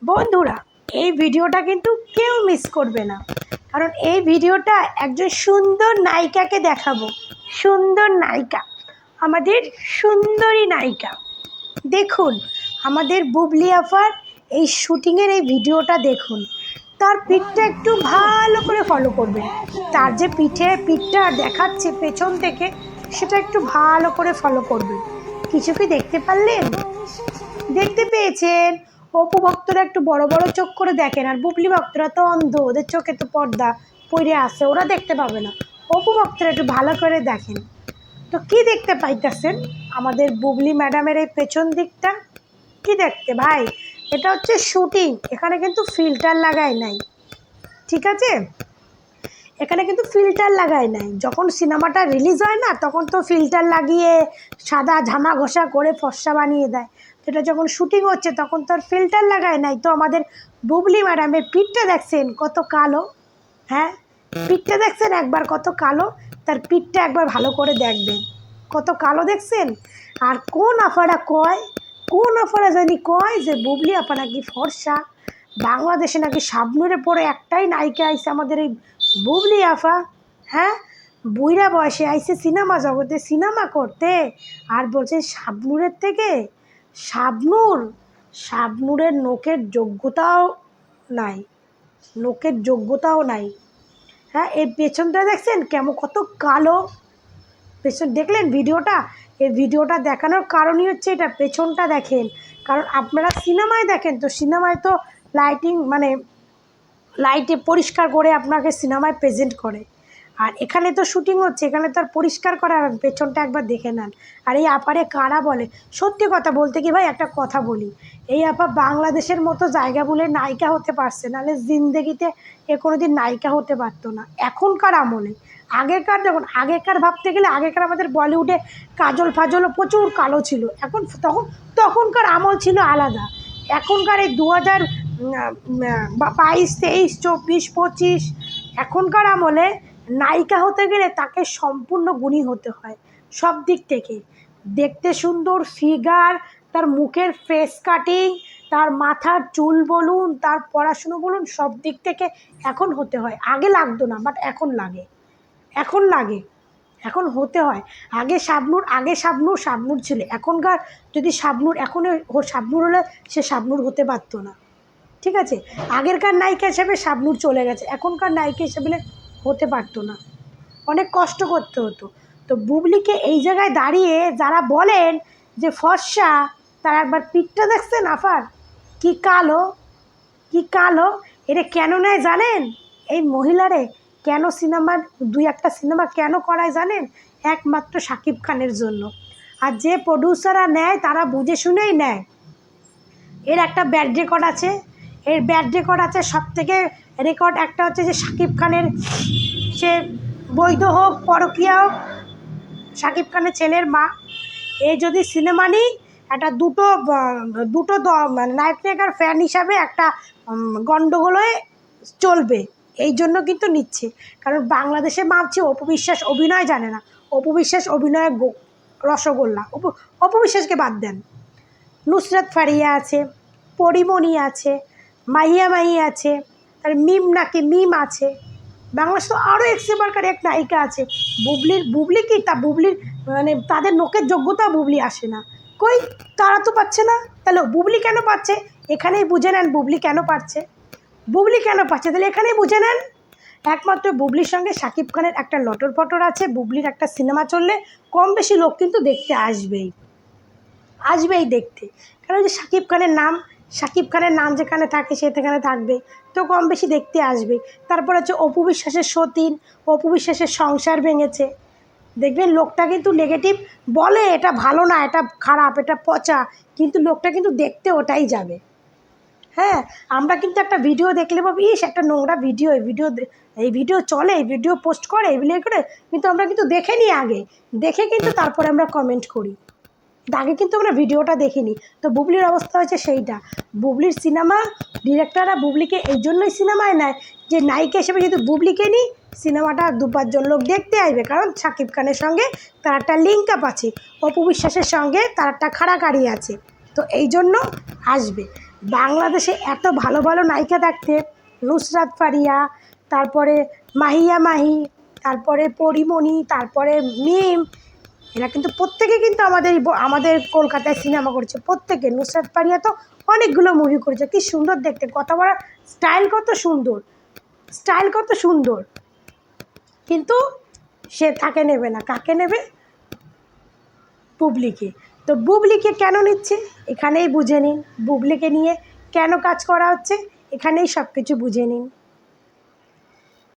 বন্ধুরা, এই ভিডিওটা কিন্তু কেউ মিস করবে না, কারণ এই ভিডিওটা একজন সুন্দর নায়িকাকে দেখাবো। সুন্দর নায়িকা, আমাদের সুন্দরী নায়িকা। দেখুন, আমাদের বুবলি আফার এই শুটিংয়ের এই ভিডিওটা দেখুন। তার পিঠটা একটু ভালো করে ফলো করবেন। তার যে পিঠটা দেখাচ্ছে পেছন থেকে, সেটা একটু ভালো করে ফলো করবেন। কিছু কি দেখতে পারলেন? দেখতে পেয়েছেন? অপু ভক্তরা একটু বড় বড় চোখ করে দেখেন, আর বুবলি ভক্তরা তো অন্ধ, ওদের চোখে তো পর্দা পড়ে আসে, ওরা দেখতে পাবে না। অপু ভক্তরা একটু ভালো করে দেখেন। তো কি দেখতে পাইতেছেন আমাদের বুবলি ম্যাডামের এই পেছন দিকটা? কি দেখতে ভাই? এটা হচ্ছে শুটিং, এখানে কিন্তু ফিল্টার লাগায় নাই, ঠিক আছে? এখানে কিন্তু ফিল্টার লাগায় নাই। যখন সিনেমাটা রিলিজ হয় না, তখন তো ফিল্টার লাগিয়ে সাদা ঝামা ঘষা করে ফর্সা বানিয়ে দেয়। সেটা যখন শুটিং হচ্ছে তখন তো আর ফিল্টার লাগায় নাই। তো আমাদের বুবলি ম্যাডামের পিঠটা দেখছেন কত কালো? হ্যাঁ, পিঠটা দেখছেন একবার কত কালো? তার পিঠটা একবার ভালো করে দেখবেন কত কালো দেখছেন। আর কোন আফারা জানি কয় যে বুবলি আপা নাকি ফর্সা, বাংলাদেশে নাকি শাবনূরের পরে একটাই নায়িকা আইছে আমাদের এই বুবলি আফা। হ্যাঁ, বুইড়া বয়সে আইছে সিনেমা জগতে সিনেমা করতে, আর বলছে শাবনূরের থেকে শাবনূরের নোকের যোগ্যতাও নাই, নাই। হ্যাঁ, এই পেছনটা দেখছেন কেমন কত কালো? পেছন দেখলেন ভিডিওটা? এই ভিডিওটা দেখানোর কারণই হচ্ছে এটা, পেছনটা দেখেন। কারণ আপনারা সিনেমায় দেখেন, তো সিনেমায় তো লাইটিং মানে লাইটে পরিষ্কার করে আপনাকে সিনেমায় প্রেজেন্ট করে, আর এখানে তো শুটিং হচ্ছে, এখানে তো আর পরিষ্কার করার, পেছনটা একবার দেখে নেন। আর এই আপারে কারা বলে? সত্যি কথা বলতে কি ভাই, একটা কথা বলি, এই আপা বাংলাদেশের মতো জায়গা বলে নায়িকা হতে পারছে, নাহলে জিন্দেগিতে এ কোনো দিন নায়িকা হতে পারতো না এখনকার আমলে। আগেকার ভাবতে গেলে আগেকার আমাদের বলিউডে কাজল ফাজলও প্রচুর কালো ছিল, তখনকার আমল ছিল আলাদা। এখনকার এই 2022, 23, 24, 25 এখনকার আমলে নায়িকা হতে গেলে তাকে সম্পূর্ণ গুণী হতে হয় সব দিক থেকে। দেখতে সুন্দর, ফিগার, তার মুখের ফেস কাটিং, তার মাথার চুল বলুন, তার পড়াশুনো বলুন, সব দিক থেকে এখন হতে হয়। আগে লাগতো না, বাট এখন লাগে, এখন হতে হয়। আগে শাবনূর ছিল, এখনকার যদি শাবনূর হলে সে শাবনূর হতে পারতো না, ঠিক আছে? আগেরকার নায়িকা হিসেবে শাবনূর চলে গেছে, এখনকার নায়িকা হিসেবে হতে পারতো না, অনেক কষ্ট করতে হতো। তো বুবলিকে এই জায়গায় দাঁড়িয়ে যারা বলেন যে ফর্সা, তারা একবার পিঠটা দেখছেন আফার কি কালো, এটা কেন নেয় জানেন? এই মহিলারে কেন দুই একটা সিনেমা কেন করায় জানেন? একমাত্র শাকিব খানের জন্য। আর যে প্রডিউসাররা নেয় তারা বুঝে শুনেই নেয়। এর একটা ব্যাড রেকর্ড আছে, সব থেকে রেকর্ড একটা হচ্ছে যে শাকিব খানের, সে বৈধ হোক পরকীয়া হোক, শাকিব খানের ছেলের মা। এই যদি সিনেমা নিই, একটা দুটো মানে নায়কের ফ্যান হিসাবে একটা গণ্ডগোল হয়ে চলবে, এই জন্য কিন্তু নিচ্ছে। কারণ বাংলাদেশে মাপছে অপু বিশ্বাস অভিনয় জানে না, অপু বিশ্বাস অভিনয়ে রসগোল্লা। অপু বিশ্বাসকে বাদ দেন, নুসরাত ফারিয়া আছে, পরিমণি আছে, মাহি আছে, আর মিম আছে। বাংলাদেশ তো আরও এক্সেবারকার এক নায়িকা আছে। বুবলি কি বুবলির মানে তাদের নোকের যোগ্যতা বুবলি আসে না, কই তারা তো পাচ্ছে না, তাহলে বুবলি কেন পাচ্ছে? এখানেই বুঝে নেন বুবলি কেন পাচ্ছে, তাহলে এখানেই বুঝে নেন। একমাত্র বুবলির সঙ্গে শাকিব খানের একটা লটর পটর আছে। বুবলির একটা সিনেমা চললে কম বেশি লোক কিন্তু দেখতে আসবেই দেখতে, কারণ যে শাকিব খানের নাম যেখানে থাকে সেখানে থাকবে, তো কম বেশি দেখতে আসবে। তারপর হচ্ছে অপু বিশ্বাসের সতীন, অপু বিশ্বাসের সংসার ভেঙেছে, দেখবেন লোকটা কিন্তু নেগেটিভ বলে, এটা ভালো না, এটা খারাপ, এটা পচা, কিন্তু লোকটা কিন্তু দেখতে ওটাই যাবে। হ্যাঁ, আমরা কিন্তু একটা ভিডিও দেখলে ভাবি ইস একটা নোংরা ভিডিও, এই ভিডিও চলে, এই ভিডিও পোস্ট করে, এগুলো করে, কিন্তু আমরা কিন্তু দেখে নিই আগে, দেখে কিন্তু তারপরে আমরা কমেন্ট করি, আগে কিন্তু আমরা ভিডিওটা দেখিনি। তো বুবলির অবস্থা হয়েছে সেইটা। বুবলির সিনেমা ডিরেক্টররা বুবলিকে এই জন্যই সিনেমায় নেয় যে নায়িকা হিসেবে যদি বুবলিকে নিই, সিনেমাটা 2-5 জন লোক দেখতে আসবে, কারণ শাকিব খানের সঙ্গে তার একটা লিঙ্ক আপ আছে, অপু বিশ্বাসের সঙ্গে তার একটা খাড়াকাড়ি আছে, তো এই জন্য আসবে। বাংলাদেশে এত ভালো ভালো নায়িকা থাকতে, নুসরাত ফারিয়া, তারপরে মাহিয়া মাহি, তারপরে পরিমণি, তারপরে মিম, এরা কিন্তু প্রত্যেকে কিন্তু আমাদের কলকাতায় সিনেমা করেছে প্রত্যেকে। নুসরাত ফারিয়া তো অনেকগুলো মুভি করেছে, কি সুন্দর দেখতে, কথা বলার স্টাইল কত সুন্দর, স্টাইল কত সুন্দর, কিন্তু সে তাকে নেবে না। কাকে নেবে? বুবলিকে। তো বুবলিকে কেন নিচ্ছে এখানেই বুঝে নিন, বুবলিকে নিয়ে কেন কাজ করা হচ্ছে এখানেই সব কিছু বুঝে নিন।